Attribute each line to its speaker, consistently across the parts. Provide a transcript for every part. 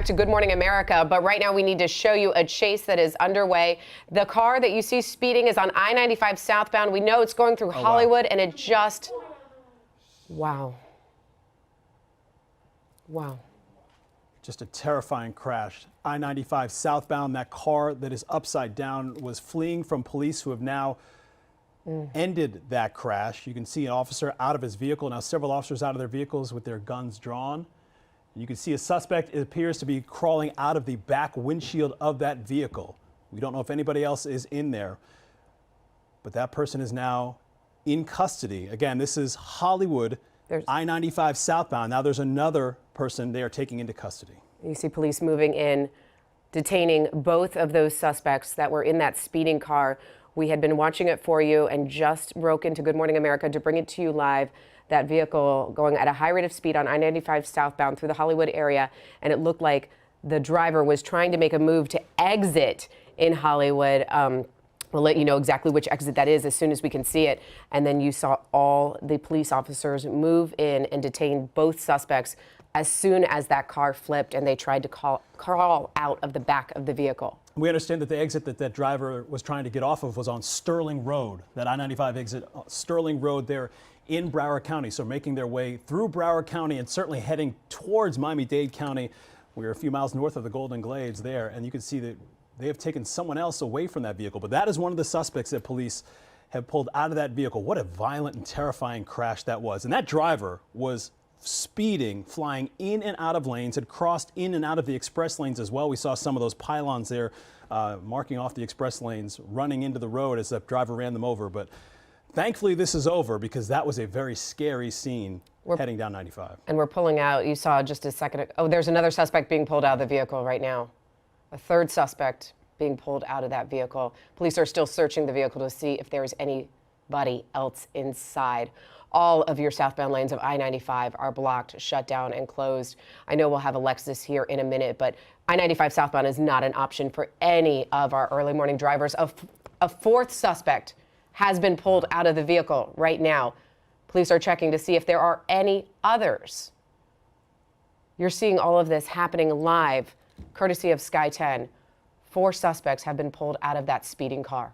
Speaker 1: back to Good Morning America, but right now we need to show you a chase that is underway. The car that you see speeding is on I-95 southbound. We know it's going through Hollywood, and it just, wow.
Speaker 2: Just a terrifying crash. I-95 southbound, that car that is upside down was fleeing from police who have now ended that crash. You can see an officer out of his vehicle, now several officers out of their vehicles with their guns drawn. You can see a suspect, it appears to be crawling out of the back windshield of that vehicle. We don't know if anybody else is in there, but that person is now in custody. Again, this is Hollywood, I-95 southbound. Now there's another person they are taking into custody.
Speaker 1: You see police moving in, detaining both of those suspects that were in that speeding car. We had been watching it for you and just broke into Good Morning America to bring it to you live. That vehicle going at a high rate of speed on I-95 southbound through the Hollywood area, and it looked like the driver was trying to make a move to exit in Hollywood. We'll let you know exactly which exit that is as soon as we can see it. And then you saw all the police officers move in and detain both suspects as soon as that car flipped and they tried to crawl out of the back of the vehicle.
Speaker 2: We understand that the exit that driver was trying to get off of was on Sterling Road, that I-95 exit, Sterling Road there in Broward County. So making their way through Broward County and certainly heading towards Miami-Dade County. We're a few miles north of the Golden Glades there, and you can see that they have taken someone else away from that vehicle. But that is one of the suspects that police have pulled out of that vehicle. What a violent and terrifying crash that was. And that driver was speeding, flying in and out of lanes, had crossed in and out of the express lanes as well. We saw some of those pylons there marking off the express lanes, running into the road as the driver ran them over. But thankfully this is over, because that was a very scary scene heading down 95.
Speaker 1: And we're pulling out, you saw just a second, oh, there's another suspect being pulled out of the vehicle right now. A third suspect being pulled out of that vehicle. Police are still searching the vehicle to see if there's anybody else inside. All of your southbound lanes of I-95 are blocked, shut down, and closed. I know we'll have Alexis here in a minute, but I-95 southbound is not an option for any of our early morning drivers. A fourth suspect has been pulled out of the vehicle right now. Police are checking to see if there are any others. You're seeing all of this happening live, courtesy of Sky 10. 4 suspects have been pulled out of that speeding car.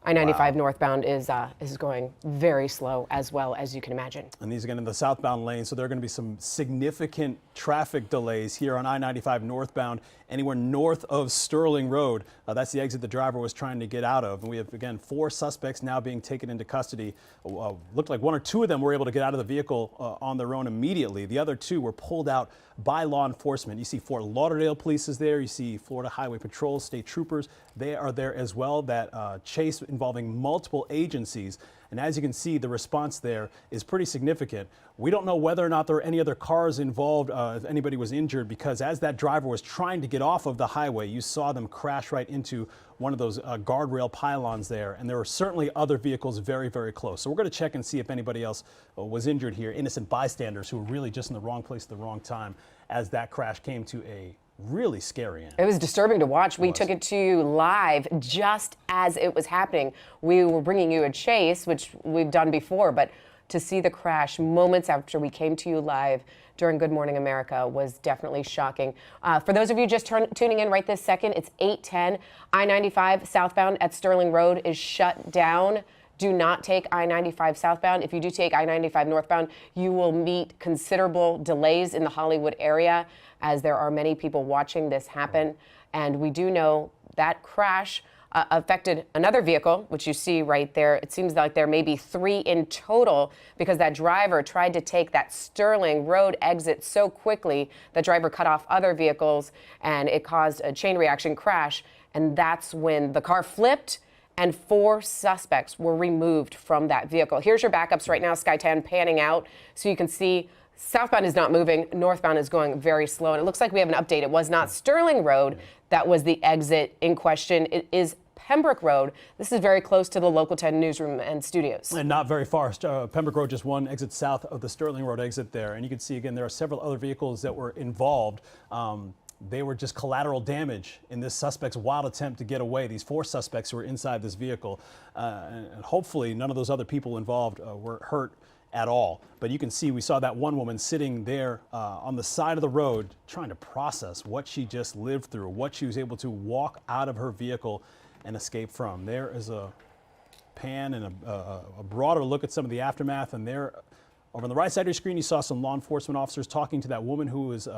Speaker 1: I-95 northbound is going very slow, as well, as you can imagine.
Speaker 2: And these again in the southbound lane, so there are going to be some significant traffic delays here on I-95 northbound, anywhere north of Sterling Road. That's the exit the driver was trying to get out of. And we have, again, 4 suspects now being taken into custody. Looked like 1 or 2 of them were able to get out of the vehicle on their own immediately. The other 2 were pulled out by law enforcement. You see Fort Lauderdale police is there. You see Florida Highway Patrol, state troopers. They are there as well. That chase involving multiple agencies. And as you can see, the response there is pretty significant. We don't know whether or not there are any other cars involved, if anybody was injured, because as that driver was trying to get off of the highway, you saw them crash right into one of those guardrail pylons there. And there were certainly other vehicles very, very close. So we're going to check and see if anybody else was injured here, innocent bystanders who were really just in the wrong place at the wrong time as that crash came to a really scary end.
Speaker 1: It was disturbing to watch. We took it to you live just as it was happening. We were bringing you a chase, which we've done before, but to see the crash moments after we came to you live during Good Morning America was definitely shocking. For those of you just tuning in right this second, it's 8:10. I-95 southbound at Sterling Road is shut down. Do not take I-95 southbound. If you do take I-95 northbound, you will meet considerable delays in the Hollywood area, as there are many people watching this happen. And we do know that crash affected another vehicle, which you see right there. It seems like there may be 3 in total, because that driver tried to take that Sterling Road exit so quickly, the driver cut off other vehicles and it caused a chain reaction crash. And that's when the car flipped and 4 suspects were removed from that vehicle. Here's your backups right now, Sky 10 panning out so you can see southbound is not moving, northbound is going very slow. And it looks like we have an update. It was not Sterling Road that was the exit in question. It is Pembroke Road. This is very close to the Local 10 newsroom and studios.
Speaker 2: And not very far. Pembroke Road, just 1 exit south of the Sterling Road exit there. And you can see, again, there are several other vehicles that were involved. They were just collateral damage in this suspect's wild attempt to get away. These 4 suspects who were inside this vehicle. And hopefully none of those other people involved were hurt at all. But you can see we saw that one woman sitting there on the side of the road trying to process what she just lived through, what she was able to walk out of her vehicle and escape from. There is a pan and a broader look at some of the aftermath, and there over on the right side of your screen you saw some law enforcement officers talking to that woman who was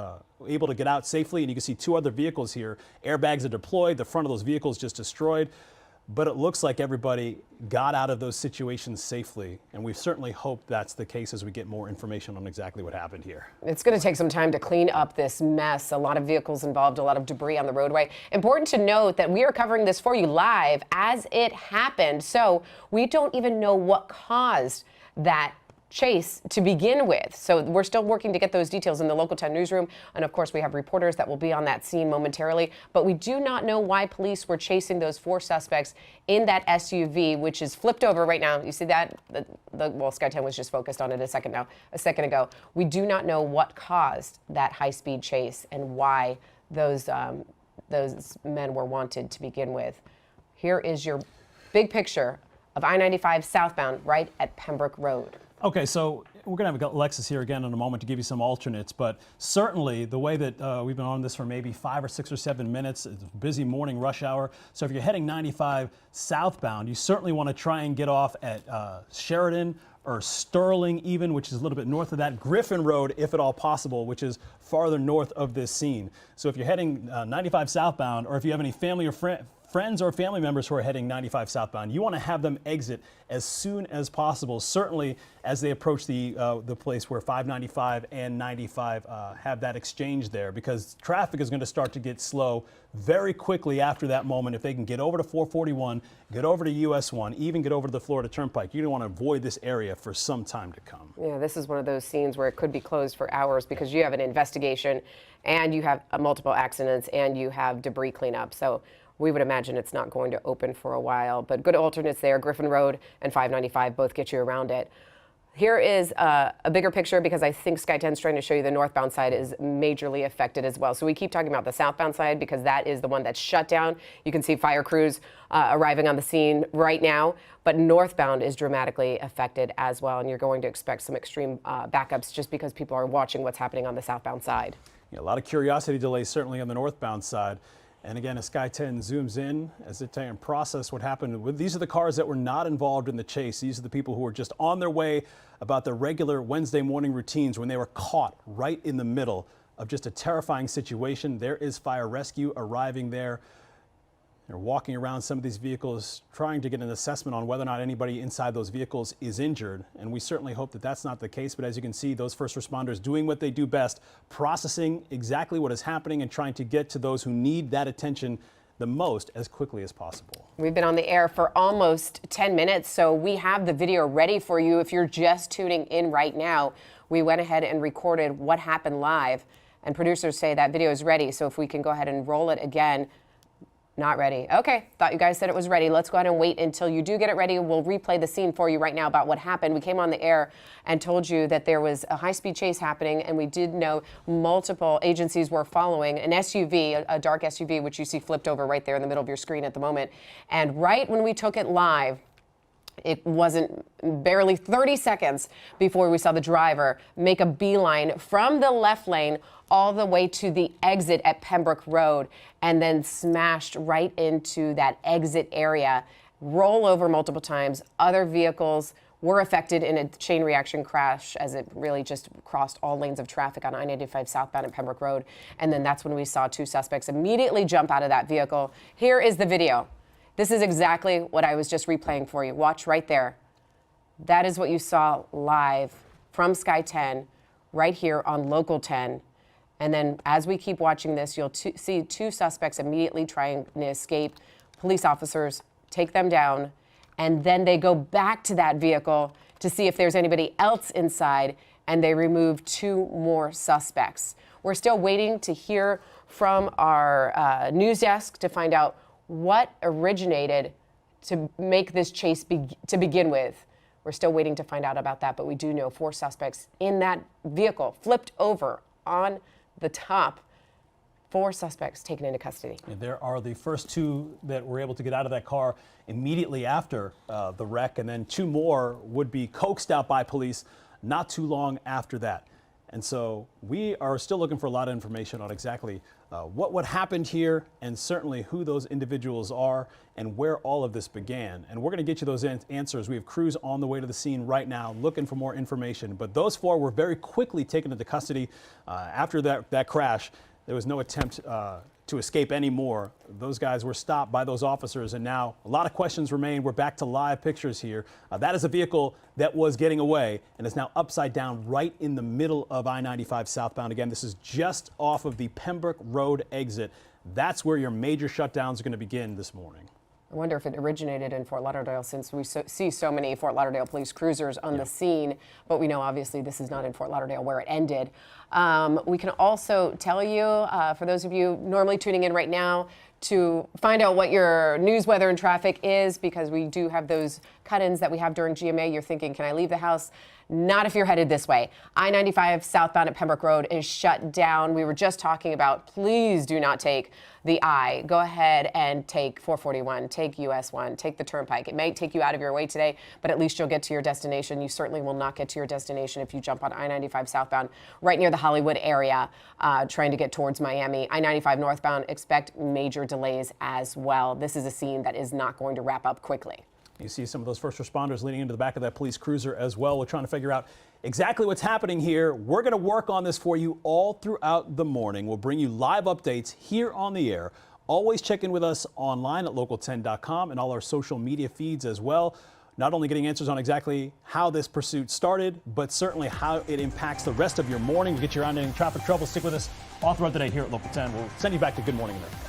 Speaker 2: able to get out safely, and you can see two other vehicles here. Airbags are deployed, the front of those vehicles just destroyed. But it looks like everybody got out of those situations safely, and we certainly hope that's the case as we get more information on exactly what happened here.
Speaker 1: It's going to take some time to clean up this mess. A lot of vehicles involved, a lot of debris on the roadway. Important to note that we are covering this for you live as it happened, so we don't even know what caused that chase to begin with. So we're still working to get those details in the Local 10 newsroom. And of course, we have reporters that will be on that scene momentarily. But we do not know why police were chasing those four suspects in that SUV, which is flipped over right now. You see that? Well, Sky 10 was just focused on it a second ago. We do not know what caused that high-speed chase and why those men were wanted to begin with. Here is your big picture of I-95 southbound right at Pembroke Road.
Speaker 2: Okay, so we're going to have Alexis here again in a moment to give you some alternates, but certainly the way that we've been on this for maybe 5 or 6 or 7 minutes, it's a busy morning rush hour. So if you're heading 95 southbound, you certainly want to try and get off at Sheridan or Sterling even, which is a little bit north of that, Griffin Road, if at all possible, which is farther north of this scene. So if you're heading 95 southbound, or if you have any family or friends or family members who are heading 95 southbound, you want to have them exit as soon as possible, certainly as they approach the place where 595 and 95 have that exchange there, because traffic is going to start to get slow very quickly after that moment. If they can get over to 441, get over to US 1, even get over to the Florida Turnpike, you're going to want to avoid this area for some time to come.
Speaker 1: Yeah, this is one of those scenes where it could be closed for hours because you have an investigation and you have multiple accidents and you have debris cleanup. So we would imagine it's not going to open for a while, but good alternates there. Griffin Road and 595 both get you around it. Here is a bigger picture because I think Sky 10 is trying to show you the northbound side is majorly affected as well. So we keep talking about the southbound side because that is the one that's shut down. You can see fire crews arriving on the scene right now, but northbound is dramatically affected as well. And you're going to expect some extreme backups just because people are watching what's happening on the southbound side.
Speaker 2: Yeah, a lot of curiosity delays certainly on the northbound side. And again, as Sky 10 zooms in, as they try and process what happened, these are the cars that were not involved in the chase. These are the people who were just on their way about their regular Wednesday morning routines when they were caught right in the middle of just a terrifying situation. There is fire rescue arriving there. They're walking around some of these vehicles trying to get an assessment on whether or not anybody inside those vehicles is injured. And we certainly hope that that's not the case. But as you can see, those first responders doing what they do best, processing exactly what is happening and trying to get to those who need that attention the most as quickly as possible.
Speaker 1: We've been on the air for almost 10 minutes, so we have the video ready for you. If you're just tuning in right now, we went ahead and recorded what happened live. And producers say that video is ready. So if we can go ahead and roll it again. Not ready. Okay, thought you guys said it was ready. Let's go ahead and wait until you do get it ready. We'll replay the scene for you right now about what happened. We came on the air and told you that there was a high-speed chase happening, and we did know multiple agencies were following an SUV, a dark SUV, which you see flipped over right there in the middle of your screen at the moment. And right when we took it live, it wasn't barely 30 seconds before we saw the driver make a beeline from the left lane all the way to the exit at Pembroke Road and then smashed right into that exit area, roll over multiple times. Other vehicles were affected in a chain reaction crash as it really just crossed all lanes of traffic on I-95 southbound at Pembroke Road. And then that's when we saw two suspects immediately jump out of that vehicle. Here is the video. This is exactly what I was just replaying for you. Watch right there. That is what you saw live from Sky 10 right here on Local 10. And then as we keep watching this, you'll see two suspects immediately trying to escape. Police officers take them down, and then they go back to that vehicle to see if there's anybody else inside, and they remove two more suspects. We're still waiting to hear from our news desk to find out what originated to make this chase to begin with. We're still waiting to find out about that, but we do know four suspects in that vehicle flipped over on the top. Four suspects taken into custody.
Speaker 2: And there are the first two that were able to get out of that car immediately after the wreck, and then two more would be coaxed out by police not too long after that. And so we are still looking for a lot of information on exactly what happened here, and certainly who those individuals are and where all of this began. And we're going to get you those answers. We have crews on the way to the scene right now looking for more information. But those four were very quickly taken into custody after that crash. There was no attempt to escape anymore. Those guys were stopped by those officers, and now a lot of questions remain. We're back to live pictures here. That is a vehicle that was getting away and is now upside down right in the middle of I-95 southbound. Again, this is just off of the Pembroke Road exit. That's where your major shutdowns are going to begin this morning.
Speaker 1: I wonder if it originated in Fort Lauderdale, since we see so many Fort Lauderdale police cruisers on the scene, but we know obviously this is not in Fort Lauderdale where it ended. We can also tell you, for those of you normally tuning in right now, to find out what your news, weather, and traffic is, because we do have those cut-ins that we have during GMA. You're thinking, can I leave the house? Not if you're headed this way. I-95 southbound at Pembroke Road is shut down. We were just talking about, please do not take the I. Go ahead and take 441, take US 1, take the Turnpike. It may take you out of your way today, but at least you'll get to your destination. You certainly will not get to your destination if you jump on I-95 southbound right near the Hollywood area, trying to get towards Miami. I-95 northbound, expect major delays as well. This is a scene that is not going to wrap up quickly.
Speaker 2: You see some of those first responders leading into the back of that police cruiser as well. We're trying to figure out exactly what's happening here. We're going to work on this for you all throughout the morning. We'll bring you live updates here on the air. Always check in with us online at local10.com and all our social media feeds as well. Not only getting answers on exactly how this pursuit started, but certainly how it impacts the rest of your morning. To get you around any traffic trouble, stick with us all throughout the day here at Local 10. We'll send you back to Good Morning America.